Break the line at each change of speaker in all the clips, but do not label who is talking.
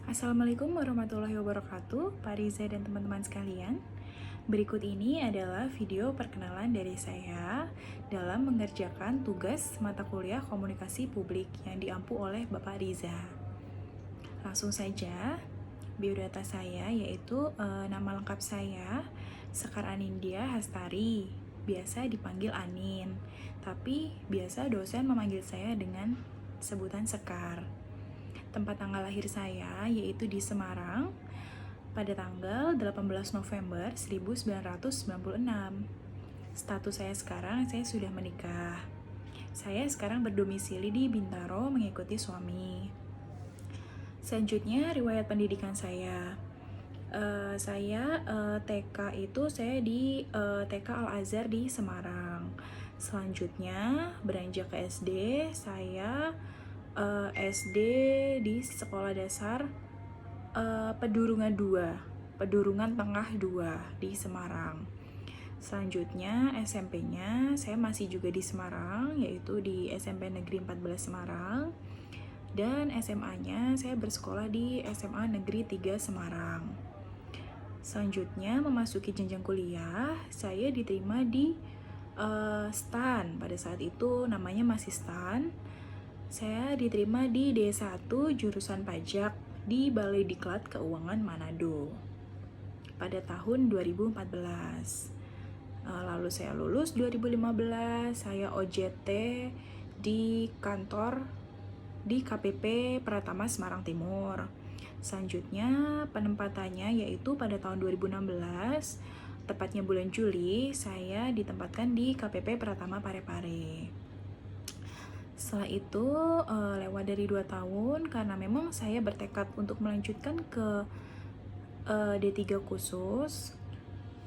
Assalamualaikum warahmatullahi wabarakatuh, Pak Riza dan teman-teman sekalian. Berikut ini adalah video perkenalan dari saya dalam mengerjakan tugas mata kuliah komunikasi publik yang diampu oleh Bapak Riza. Langsung saja, biodata saya yaitu nama lengkap saya Sekar Anindya Hastari, biasa dipanggil Anin, tapi biasa dosen memanggil saya dengan sebutan Sekar. Tempat tanggal lahir saya yaitu di Semarang pada tanggal 18 November 1996. Status saya sekarang, saya sudah menikah. Saya sekarang berdomisili di Bintaro mengikuti suami. Selanjutnya, riwayat pendidikan saya. TK itu saya di TK Al-Azhar di Semarang. Selanjutnya, beranjak ke SD, saya SD di Sekolah Dasar Pedurungan 2, Pedurungan Tengah 2 di Semarang. Selanjutnya SMP-nya saya masih juga di Semarang, yaitu di SMP Negeri 14 Semarang. Dan SMA-nya saya bersekolah di SMA Negeri 3 Semarang. Selanjutnya memasuki jenjang kuliah, saya diterima di STAN. Pada saat itu namanya masih STAN. Saya diterima di D1 jurusan pajak di Balai Diklat Keuangan Manado pada tahun 2014. Lalu saya lulus 2015, saya OJT di kantor di KPP Pratama Semarang Timur. Selanjutnya penempatannya yaitu pada tahun 2016, tepatnya bulan Juli, saya ditempatkan di KPP Pratama Parepare. Setelah itu lewat dari 2 tahun karena memang saya bertekad untuk melanjutkan ke D3 khusus.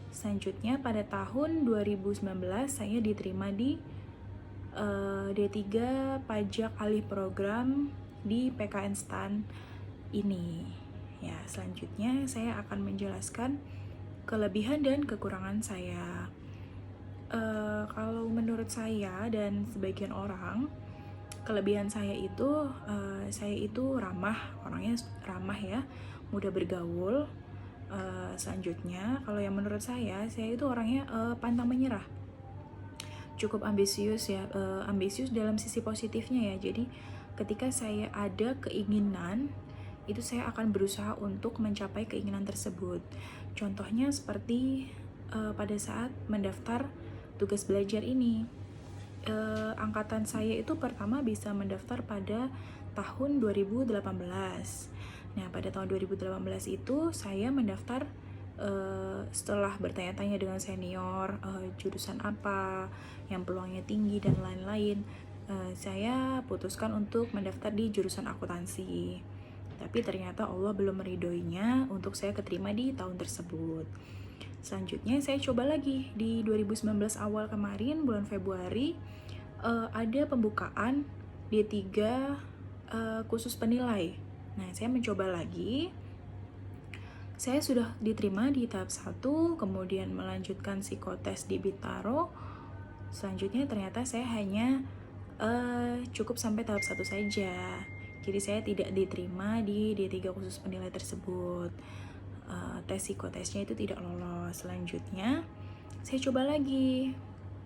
Selanjutnya pada tahun 2019 saya diterima di D3 Pajak Alih Program di PKN STAN ini. Ya, selanjutnya saya akan menjelaskan kelebihan dan kekurangan saya. Kalau menurut saya dan sebagian orang, kelebihan saya itu ramah, orangnya ramah ya, mudah bergaul. Selanjutnya kalau yang menurut saya itu orangnya pantang menyerah, cukup ambisius ya, ambisius dalam sisi positifnya ya. Jadi ketika saya ada keinginan, itu saya akan berusaha untuk mencapai keinginan tersebut. Contohnya seperti pada saat mendaftar tugas belajar ini, angkatan saya itu pertama bisa mendaftar pada tahun 2018. Nah, pada tahun 2018 itu saya mendaftar setelah bertanya-tanya dengan senior jurusan apa yang peluangnya tinggi dan lain-lain. Saya putuskan untuk mendaftar di jurusan akuntansi. Tapi ternyata Allah belum meridhoinya untuk saya keterima di tahun tersebut. Selanjutnya saya coba lagi di 2019 awal kemarin, bulan Februari, ada pembukaan D3 khusus penilai. Nah, saya mencoba lagi. Saya sudah diterima di tahap 1, kemudian melanjutkan psikotes di Bintaro. Selanjutnya ternyata saya hanya cukup sampai tahap 1 saja. Jadi saya tidak diterima di D3 khusus penilai tersebut. Tes psikotesnya itu tidak lolos. Selanjutnya saya coba lagi,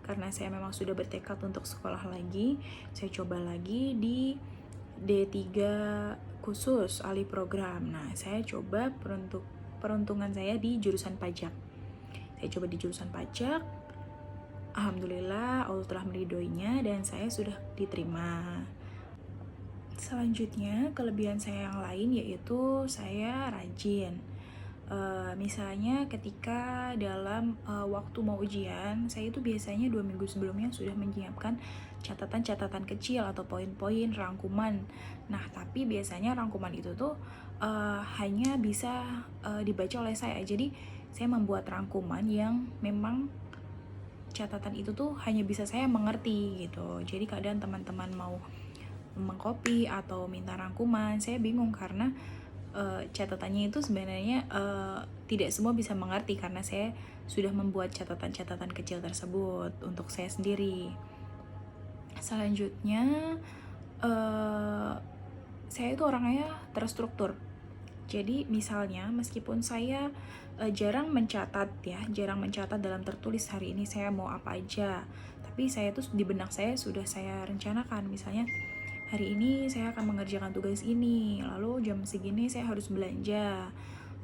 karena saya memang sudah bertekad untuk sekolah lagi. Saya coba lagi di D3 khusus alih program. Nah, saya coba peruntungan saya di jurusan pajak. Saya coba di jurusan pajak. Alhamdulillah Allah telah meridhoinya dan saya sudah diterima. Selanjutnya kelebihan saya yang lain yaitu saya rajin. Misalnya ketika dalam waktu mau ujian, saya itu biasanya 2 minggu sebelumnya sudah menyiapkan catatan-catatan kecil atau poin-poin rangkuman. Nah, tapi biasanya rangkuman itu tuh hanya bisa dibaca oleh saya. Jadi saya membuat rangkuman yang memang catatan itu tuh hanya bisa saya mengerti gitu. Jadi kadang teman-teman mau mengcopy atau minta rangkuman, saya bingung karena catatannya itu sebenarnya tidak semua bisa mengerti karena saya sudah membuat catatan-catatan kecil tersebut untuk saya sendiri. Selanjutnya saya itu orangnya terstruktur. Jadi misalnya meskipun saya jarang mencatat ya, jarang mencatat dalam tertulis hari ini saya mau apa aja, tapi saya tuh di benak saya sudah saya rencanakan. Misalnya hari ini saya akan mengerjakan tugas ini, lalu jam segini saya harus belanja,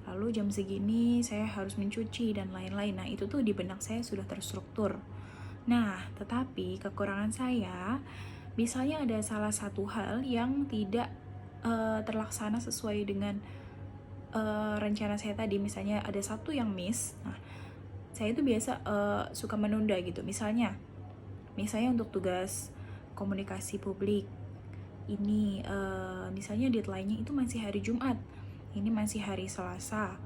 lalu jam segini saya harus mencuci dan lain-lain. Nah itu tuh di benak saya sudah terstruktur. Nah tetapi kekurangan saya, misalnya ada salah satu hal yang tidak terlaksana sesuai dengan rencana saya tadi, misalnya ada satu yang miss. Nah saya itu biasa suka menunda gitu. Misalnya untuk tugas komunikasi publik ini, misalnya deadline-nya itu masih hari Jumat, ini masih hari Selasa.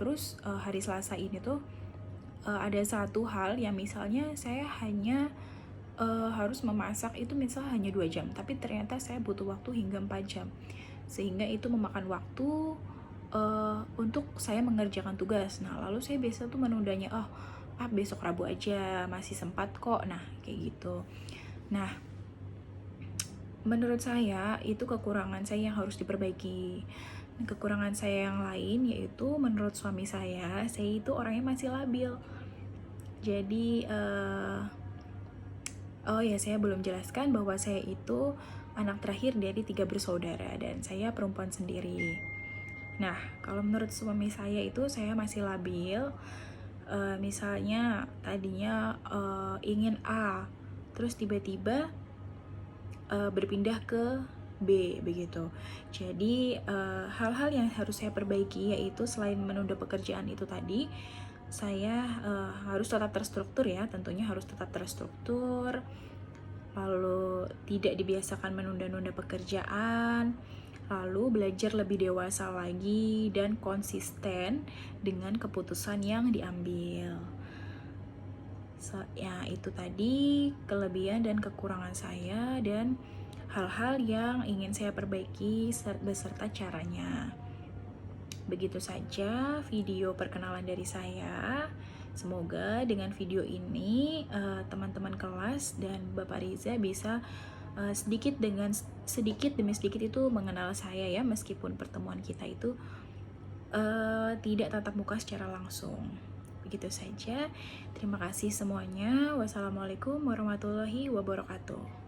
Terus hari Selasa ini tuh ada satu hal yang misalnya saya hanya harus memasak itu misal hanya 2 jam, tapi ternyata saya butuh waktu hingga 4 jam, sehingga itu memakan waktu untuk saya mengerjakan tugas. Nah lalu saya biasa tuh menundanya, besok Rabu aja masih sempat kok, nah kayak gitu. Nah menurut saya itu kekurangan saya yang harus diperbaiki. Kekurangan saya yang lain yaitu menurut suami saya itu orangnya masih labil. Jadi oh ya, saya belum jelaskan bahwa saya itu anak terakhir dari 3 bersaudara dan saya perempuan sendiri. Nah, kalau menurut suami saya itu saya masih labil. Misalnya tadinya ingin A, terus tiba-tiba berpindah ke B begitu. Jadi hal-hal yang harus saya perbaiki yaitu selain menunda pekerjaan itu tadi, saya harus tetap terstruktur ya, tentunya harus tetap terstruktur, lalu tidak dibiasakan menunda-nunda pekerjaan, lalu belajar lebih dewasa lagi dan konsisten dengan keputusan yang diambil. Ya itu tadi kelebihan dan kekurangan saya dan hal-hal yang ingin saya perbaiki beserta caranya. Begitu saja video perkenalan dari saya. Semoga dengan video ini teman-teman kelas dan Bapak Riza bisa sedikit demi sedikit itu mengenal saya ya, meskipun pertemuan kita itu tidak tatap muka secara langsung. Begitu saja. Terima kasih semuanya. Wassalamualaikum warahmatullahi wabarakatuh.